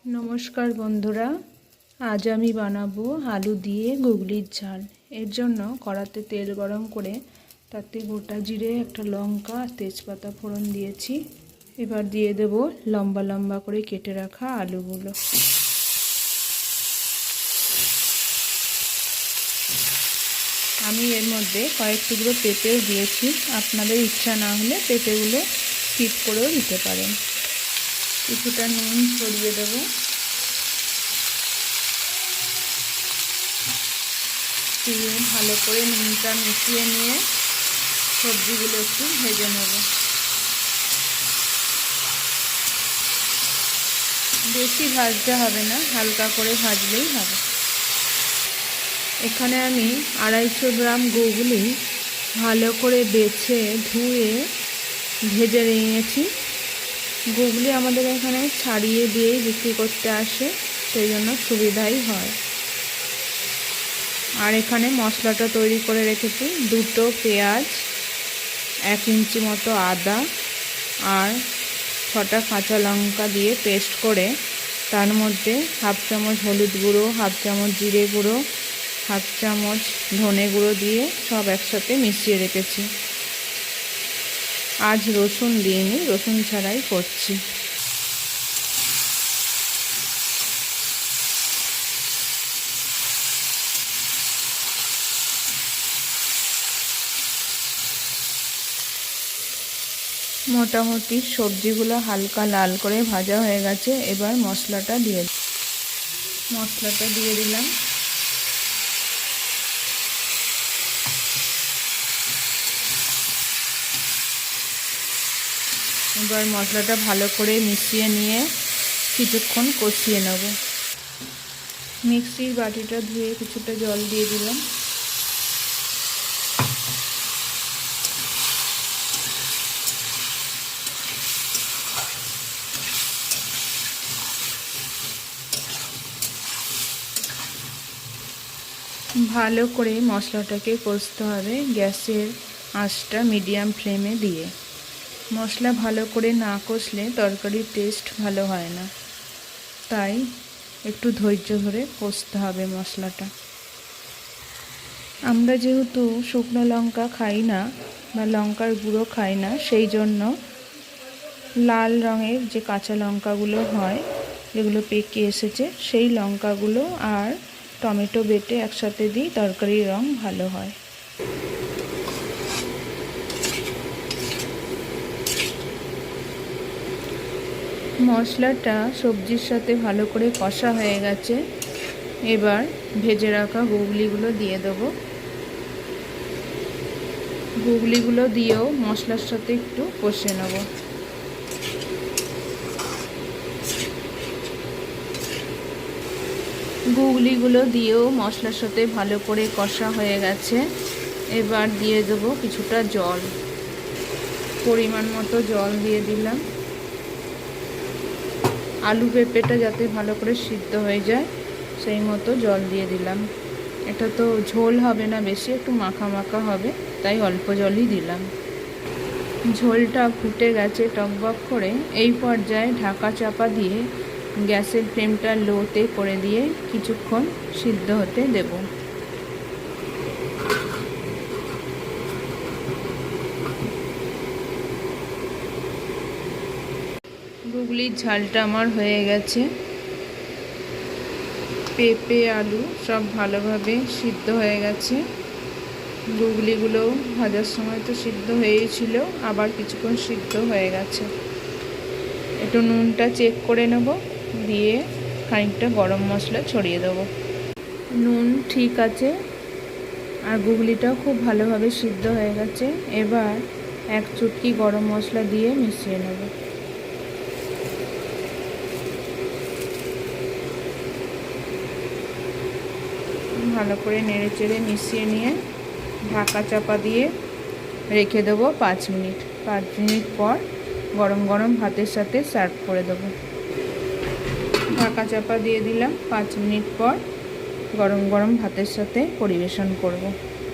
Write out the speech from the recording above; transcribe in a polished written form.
নমস্কার বন্ধুরা, আজ আমি বানাবো আলু দিয়ে গুগলির ঝাল। এর জন্য কড়াতে তেল গরম করে তাতে গোটা জিরে, একটা লঙ্কা, তেজপাতা ফোড়ন দিয়েছি। এবার দিয়ে দেব লম্বা লম্বা করে কেটে রাখা আলুগুলো। আমি এর মধ্যে কয়েক টুকরো পেঁপেও দিয়েছি, আপনাদের ইচ্ছা না হলে পেঁপেগুলো স্কিপ করেও দিতে পারেন। কিছুটা নুন ছড়িয়ে দেবো। দিয়ে ভালো করে নুনটা মিশিয়ে নিয়ে সবজিগুলো একটু ভেজে নেব। বেশি ভাজতে হবে না, হালকা করে ভাজলেই হবে। এখানে আমি 250 গ্রাম গুগলি ভালো করে বেছে ধুয়ে ভেজে নিয়েছি। গুগলি আমাদের এখানে ছাড়িয়ে দিয়েই বিক্রি করতে আসে, সেই জন্য সুবিধাই হয়। আর এখানে মশলাটা তৈরি করে রেখেছি। 2টো পেঁয়াজ, 1 ইঞ্চি মতো আদা আর 6টা কাঁচা লঙ্কা দিয়ে পেস্ট করে তার মধ্যে 1/2 চামচ হলুদ গুঁড়ো, 1/2 চামচ জিরে গুঁড়ো, 1/2 চামচ ধনে গুঁড়ো দিয়ে সব একসাথে মিশিয়ে রেখেছি। আজ রসুন দিইনি, রসুন ছাড়াই করছি। মোটামুটি সবজিগুলো হালকা লাল করে ভাজা হয়ে গেছে। এবার মশলাটা দিয়ে দিলাম। এবার মশলাটা ভালো করে মিশিয়ে নিয়ে কিছুক্ষণ কষিয়ে নেব। মিক্সির বাটিটা ধুয়ে কিছুটা জল দিয়ে দিলাম। ভালো করে মশলাটাকে কষতে হবে, গ্যাসের আঁচটা মিডিয়াম ফ্লেমে দিয়ে। মশলা ভালো করে না কষলে তরকারির টেস্ট ভালো হয় না, তাই একটু ধৈর্য ধরে কষতে হবে মশলাটা। আমরা যেহেতু শুকনো লঙ্কা খাই না বা লঙ্কার গুঁড়ো খাই না, সেই জন্য লাল রঙের যে কাঁচা লঙ্কাগুলো হয়, যেগুলো পেকে এসেছে, সেই লঙ্কাগুলো আর টমেটো বেটে একসাথে দিই, তরকারির রং ভালো হয়। মশলাটা সবজির সাথে ভালো করে কষা হয়ে গেছে। এবার ভেজে রাখা গুগলিগুলো দিয়ে দেবো। গুগলিগুলো দিয়েও মশলার সাথে একটু কষে নেব। গুগলিগুলো দিয়েও মশলার সাথে ভালো করে কষা হয়ে গেছে। এবার দিয়ে দেবো কিছুটা জল, পরিমাণ মতো জল দিয়ে দিলাম। আলু পেঁপেটা যাতে ভালো করে সিদ্ধ হয়ে যায় সেই মতো জল দিয়ে দিলাম। এটা তো ঝোল হবে না বেশি, একটু মাখা মাখা হবে, তাই অল্প জলই দিলাম। ঝোলটা ফুটে গেছে টকবক করে। এই পর্যায়ে ঢাকা চাপা দিয়ে গ্যাসের ফ্লেমটা লোতে করে দিয়ে কিছুক্ষণ সিদ্ধ হতে দেব। গুগলির ঝালটা আমার হয়ে গেছে। পেঁপে আলু সব ভালোভাবে সিদ্ধ হয়ে গেছে। গুগলিগুলোও ভাজার সময় তো সিদ্ধ হয়েই ছিল, আবার কিছুক্ষণ সিদ্ধ হয়ে গেছে। একটু নুনটা চেক করে নেব, দিয়ে খানিকটা গরম মশলা ছড়িয়ে দেব। নুন ঠিক আছে, আর গুগলিটাও খুব ভালোভাবে সিদ্ধ হয়ে গেছে। এবার 1 চুটকি গরম মশলা দিয়ে মিশিয়ে নেব। ভালো করে নেড়ে চেড়ে মিশিয়ে নিয়ে ঢাকা চাপা দিয়ে রেখে দেবো 5 মিনিট। 5 মিনিট পর গরম গরম ভাতের সাথে সার্ভ করে দেবো। ঢাকা চাপা দিয়ে দিলাম। 5 মিনিট পর গরম গরম ভাতের সাথে পরিবেশন করব।